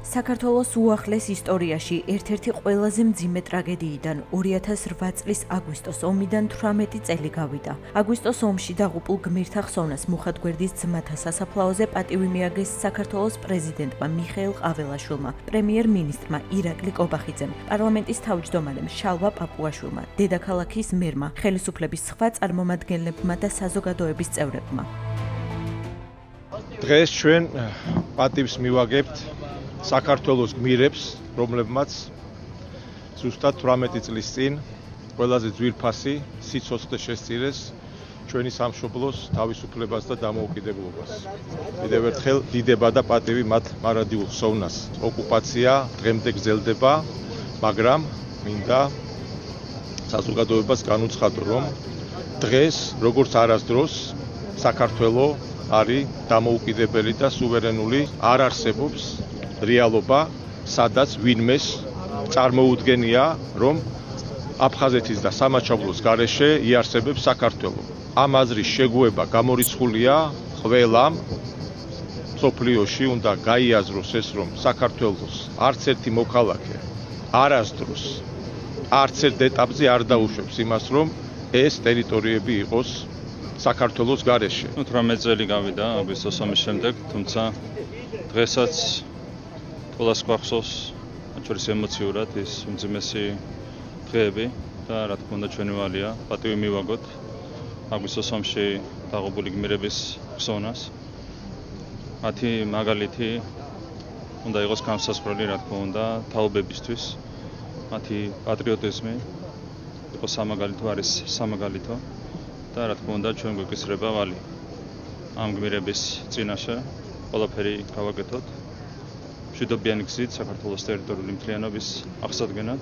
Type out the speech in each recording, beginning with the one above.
საქართველოს უახლეს ისტორიაში ერთ-ერთი ყველაზე მძიმე ტრაგედიიდან 2008 წლის აგვისტოს ომიდან 18 წელი გავიდა. აგვისტოს ომში დაღუპულ გმირთა ხსოვნას მუხათგვერდის ძმათა სასაფლაოზე პატივი მიაგეს საქართველოს პრეზიდენტმა მიხეილ ყაველაშვილმა, პრემიერ-მინისტრმა ირაკლი კობახიძემ, პარლამენტის თავმჯდომარემ შალვა პაპუაშვილმა, დედაქალაქის მერმა, ხელისუფლების სხვა წარმომადგენლებმა და საზოგადოების წევრებმა. დღეს ჩვენ პატივს მივაგებთ საქართველოს გმირებს, რომლებმაც ზუსტად 18 წლის წინ ყველაზე ძვირფასი სიცოცხლე შესწირეს ჩვენი სამშობლოს თავისუფლებას და დამოუკიდებლობას. კიდევ ერთხელ დიდება და პატივი მათ მარადიულ ხსოვნას. ოკუპაცია დღემდე გრძელდება, მაგრამ მინდა საზოგადოებას განუცხადო, რომ დღეს როგორც არასდროს საქართველო არის დამოუკიდებელი და სუვერენული, არ არსებობს რეალობა, სადაც ვინმეს წარმოუდგენია, რომ აფხაზეთის და სამაჩაბლოს გარეშე იარსებებს საქართველო. ამ აზრის შეგუება გამორიცხულია ყველამ მსოფლიოში, უნდა გაიაზროს ეს, რომ საქართველოს არც ერთი მოქალაქე არასდროს არც ერთ ეტაპზე არ დაუშვებს იმას, რომ ეს ტერიტორიები იყოს საქართველოს გარეშე. 18 წელი გავიდა აგვისტოს ომის შემდეგ, თუმცა დღესაც ყველას გვახსოვს, მათ შორის ემოციურად ის უმძიმესი დღეები და რა თქმა უნდა ჩვენი ვალია პატივი მივაგოთ აგვისტოს ომში დაღუპული გმირების ხსოვნას. მათი მაგალითი უნდა იყოს განსაზღვრელი, რა თქმა უნდა, თაობებისთვის. მათი პატრიოტიზმი იყოს სამაგალითო, არის სამაგალითო და რა თქმა უნდა ჩვენ გვეკისრება ვალი ამ გმირების წინაშე ყველაფერი გავაკეთოთ მშვიდობიანი გზით საქართველოს ტერიტორიული მთლიანობის აღსადგენად,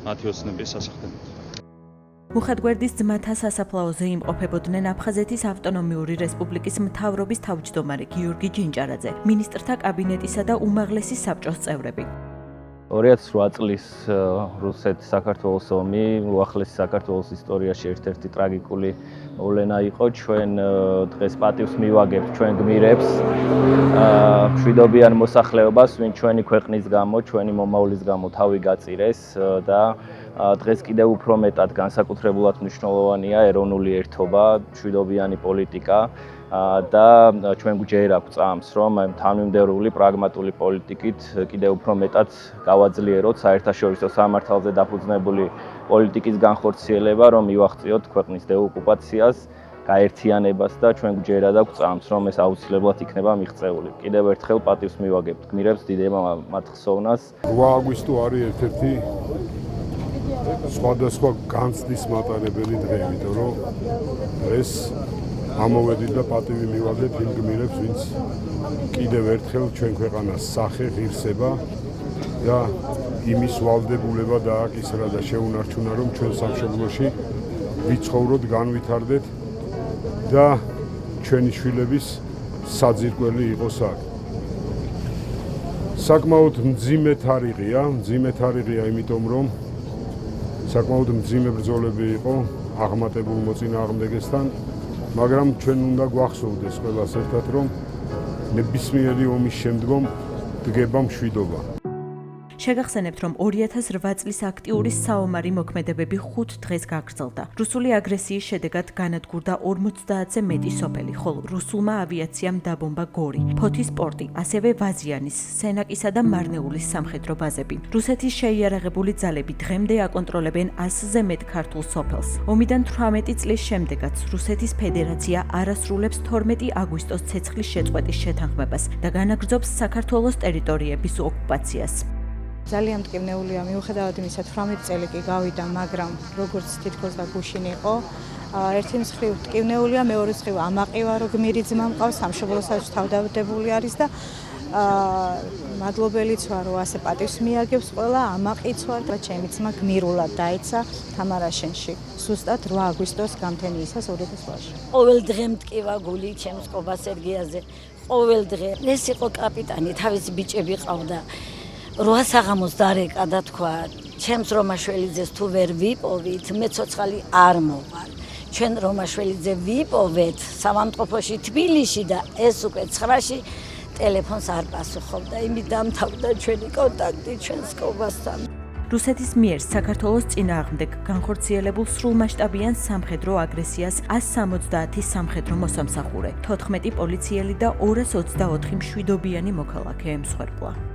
მათი ოცნების სასახდენად. მუხათგვერდის ძმათა სასაფლაოზე იმყოფებოდნენ აფხაზეთის ავტონომიური რესპუბლიკის მთავრობის თავმჯდომარე გიორგი ჯინჭარაძე, მინისტრთა კაბინეტისა და უმაღლესი საბჭოს წევრები. 2008 წლის რუსეთ-საქართველოს ომი უახლესი საქართველოს ისტორიაში ერთ-ერთი ტრაგიკული მოვლენა იყო. ჩვენ დღეს პატივს მივაგებთ ჩვენ გმირებს, მშვიდობიან მოსახლეობას, ვინ ჩვენი ქვეყნის გამო, ჩვენი მომავლის გამო თავი გაწირეს და დღეს კიდევ უფრო მეტად განსაკუთრებულად მნიშვნელოვანია ეროვნული ერთობა, მშვიდობიანი პოლიტიკა და ჩვენ გვჯერა გვწამს, რომ თანმიმდევრული პრაგმატული პოლიტიკით კიდევ უფრო მეტად გავაძლიეროთ საერთაშორისო სამართალზე დაფუძნებული პოლიტიკის განხორციელება, რომ მივაღწიოთ ქვეყნის დეოკუპაციას, გაერთიანებას და ჩვენ გვჯერა და გვწამს, რომ ეს აუცილებლად იქნება მიღწეული. კიდევ ერთხელ პატივს მივაგებთ გმირებს, დიდება მათ ხსოვნას. 8 აგვისტო არის ერთ-ერთი სხვადასხვა განცდის მატარებელი დღე, იმიტომ რომ ეს ამოვედით და პატივი მივაგებთ იმ გმირებს, ვინც კიდევ ერთხელ ჩვენ ქვეყანას სახე, ღირსება და იმის ვალდებულება დააკისრა და შეუნარჩუნა, რომ ჩვენ სამშობლოში ვიცხოვროთ, განვითარდეთ და ჩვენი შვილების საძირკველი იყოს აქ. საკმაოდ მძიმე თარიღია, იმიტომ რომ საკმაოდ მძიმე ბრძოლები იყო აღმატებულ მოწინააღმდეგესთან, მაგრამ ჩვენ უნდა გვახსოვდეს ყველას ერთად, რომ ნებისმიერი ომის შემდგომ დგება მშვიდობა. შეგახსენებთ, რომ 2008 წლის აქტიური საომარი მოქმედებები 5 დღეს გაგრძელდა. რუსული აგრესიის შედეგად განადგურდა 50-ზე მეტი სოფელი, ხოლო რუსულმა ავიაციამ დაბომბა გორი, ფოთის პორტი, ასევე ვაზიანის, სენაკისა და მარნეულის სამხედრო ბაზები. რუსეთის შეიარაღებული ძალები დღემდე აკონტროლებენ 100-ზე მეტ ქართულ სოფელს. ომიდან 18 წლის შემდეგაც რუსეთის ფედერაცია არასრულებს 12 აგვისტოს ცეცხლის შეწყვეტის შეთანხმებას და განაგრძობს საქართველოს ტერიტორიების ოკუპაციას. ძალიან მტკივნეულია მიუხედავად იმისა, 18 წელი კი გავიდა, მაგრამ როგორც თითქოს და გუშინ იყო, ერთი მხრივ მტკივნეულია, მეორე მხრივ ამაყივა, რომ გმირი ძმა მყავს, სამშობლოსაც თავდადებული არის და მადლობელიც ვარ, რომ ასე პატივს მიაგებს ყველა, ამაყიც ვარ და ჩემი ძმა გმირულად დაეცა თამარაშენში, ზუსტად 8 აგვისტოს გამთენიისას 2008-ში. ყოველ დღე მტკივა გული ჩემს ყობა სერგეაზე, ყოველ დღე. ეს იყო კაპიტანი, თავისი ბიჭები ყავდა. 8 საღამოს დარეკა და თქვა, ჩემს რომაშველიძეს თუ ვერ ვიპოვით, მე ცოცხალი არ მოვალ. ჩვენ რომაშველიძე ვიპოვეთ სამამტყოფოში თბილისში და ეს უკვე 9-ში ტელეფონს არ პასუხობდა. იმით დამთავრდა ჩვენი კონტაქტი ჩვენს კობასთან. რუსეთის მიერ საქართველოს წინააღმდეგ განხორციელებულ სრულმასშტაბიან სამხედრო აგრესიას 170 სამხედრო მოსამსახურე, 14 პოლიციელი და 224 მშვიდობიანი მოქალაქე ემსხვერპლა.